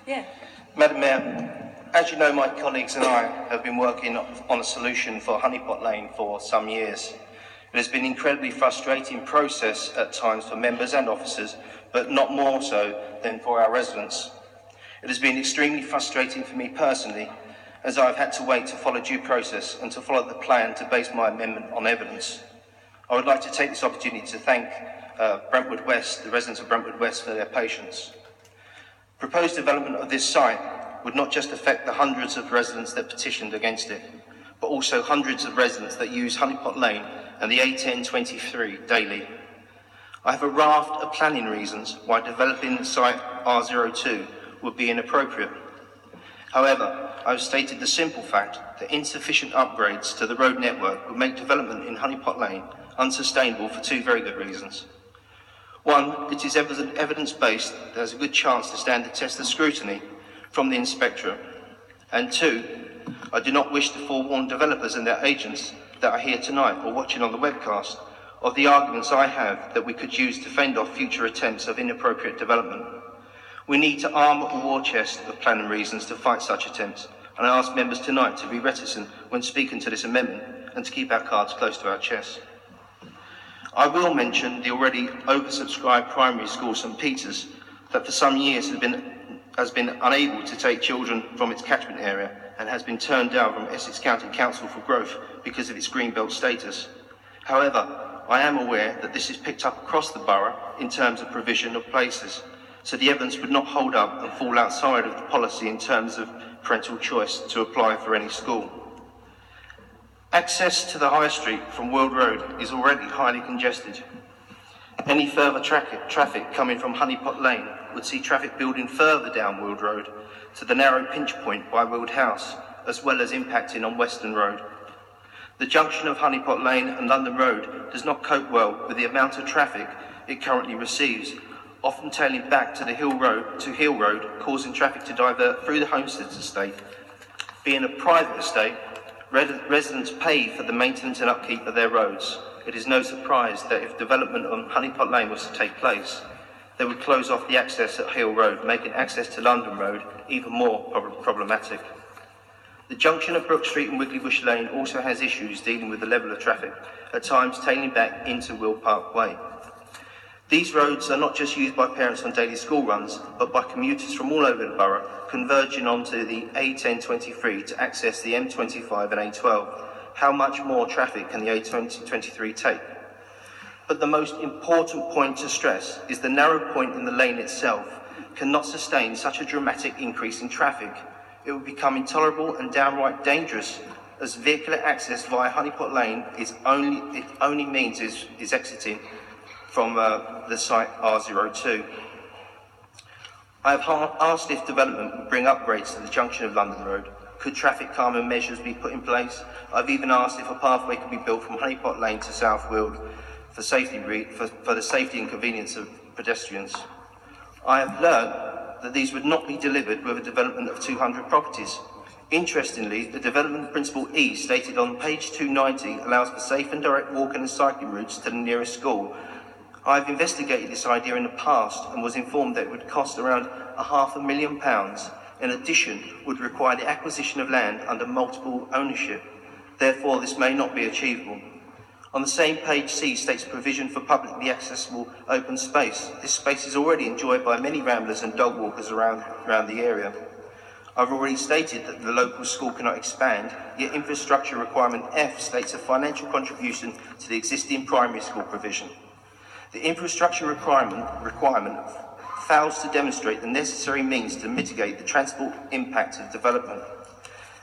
Yeah. Madam Mayor, as you know, my colleagues and I have been working on a solution for Honeypot Lane for some years. It has been an incredibly frustrating process at times for members and officers, but not more so than for our residents. It has been extremely frustrating for me personally, as I've had to wait to follow due process and to follow the plan to base my amendment on evidence. I would like to take this opportunity to thank Brentwood West, the residents of Brentwood West, for their patience. Proposed development of this site would not just affect the hundreds of residents that petitioned against it, but also hundreds of residents that use Honeypot Lane and the A1023 daily. I have a raft of planning reasons why developing the site R02 would be inappropriate. However, I have stated the simple fact that insufficient upgrades to the road network would make development in Honeypot Lane unsustainable for two very good reasons. One, it is evidence-based. There's a good chance to stand the test of scrutiny from the inspectorate. And two, I do not wish to forewarn developers and their agents that are here tonight or watching on the webcast of the arguments I have that we could use to fend off future attempts of inappropriate development. We need to arm a war chest of planning reasons to fight such attempts, and I ask members tonight to be reticent when speaking to this amendment and to keep our cards close to our chests. I will mention the already oversubscribed primary school St Peter's that for some years has been unable to take children from its catchment area and has been turned down from Essex County Council for Growth because of its greenbelt status. However, I am aware that this is picked up across the borough in terms of provision of places, so the evidence would not hold up and fall outside of the policy in terms of parental choice to apply for any school. Access to the High Street from World Road is already highly congested. Any further traffic coming from Honeypot Lane would see traffic building further down World Road to the narrow pinch point by Wild House, as well as impacting on Western Road. The junction of Honeypot Lane and London Road does not cope well with the amount of traffic it currently receives, often tailing back to Hill Road, causing traffic to divert through the Homestead estate. Being a private estate, residents pay for the maintenance and upkeep of their roads. It is no surprise that if development on Honeypot Lane was to take place, they would close off the access at Hill Road, making access to London Road even more problematic. The junction of Brook Street and Wiggly Bush Lane also has issues dealing with the level of traffic, at times tailing back into Will Park Way. These roads are not just used by parents on daily school runs, but by commuters from all over the borough, converging onto the A1023 to access the M25 and A12. How much more traffic can the A1023 take? But the most important point to stress is the narrow point in the lane itself cannot sustain such a dramatic increase in traffic. It would become intolerable and downright dangerous, as vehicular access via Honeypot Lane only means is exiting from the site R02. I have asked if development would bring upgrades to the junction of London Road. Could traffic calming measures be put in place? I've even asked if a pathway could be built from Honeypot Lane to South Weald for the safety and convenience of pedestrians. I have learned that these would not be delivered with a development of 200 properties. Interestingly, the development principle E stated on page 290 allows for safe and direct walking and cycling routes to the nearest school. I have investigated this idea in the past and was informed that it would cost around £500,000. In addition, would require the acquisition of land under multiple ownership. Therefore, this may not be achievable. On the same page, C states provision for publicly accessible open space. This space is already enjoyed by many ramblers and dog walkers around the area. I've already stated that the local school cannot expand, yet infrastructure requirement F states a financial contribution to the existing primary school provision. The infrastructure requirement fails to demonstrate the necessary means to mitigate the transport impact of development.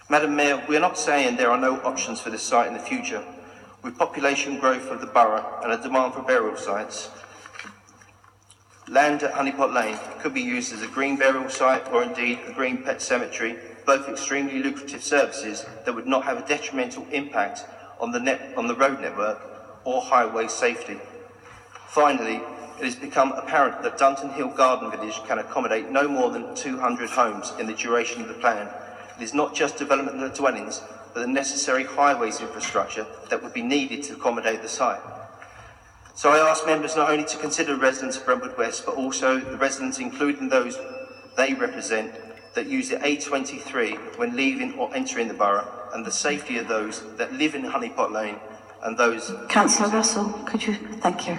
Madam Mayor, we are not saying there are no options for this site in the future. With population growth of the borough and a demand for burial sites, land at Honeypot Lane could be used as a green burial site or indeed a green pet cemetery, both extremely lucrative services that would not have a detrimental impact on the road network or highway safety. Finally, it has become apparent that Dunton Hill Garden Village can accommodate no more than 200 homes in the duration of the plan. It is not just development of the dwellings, but the necessary highways infrastructure that would be needed to accommodate the site. So I ask members not only to consider residents of Brentwood West, but also the residents, including those they represent, that use the A23 when leaving or entering the borough, and the safety of those that live in Honeypot Lane and those... Councillor Russell, could you... Thank you.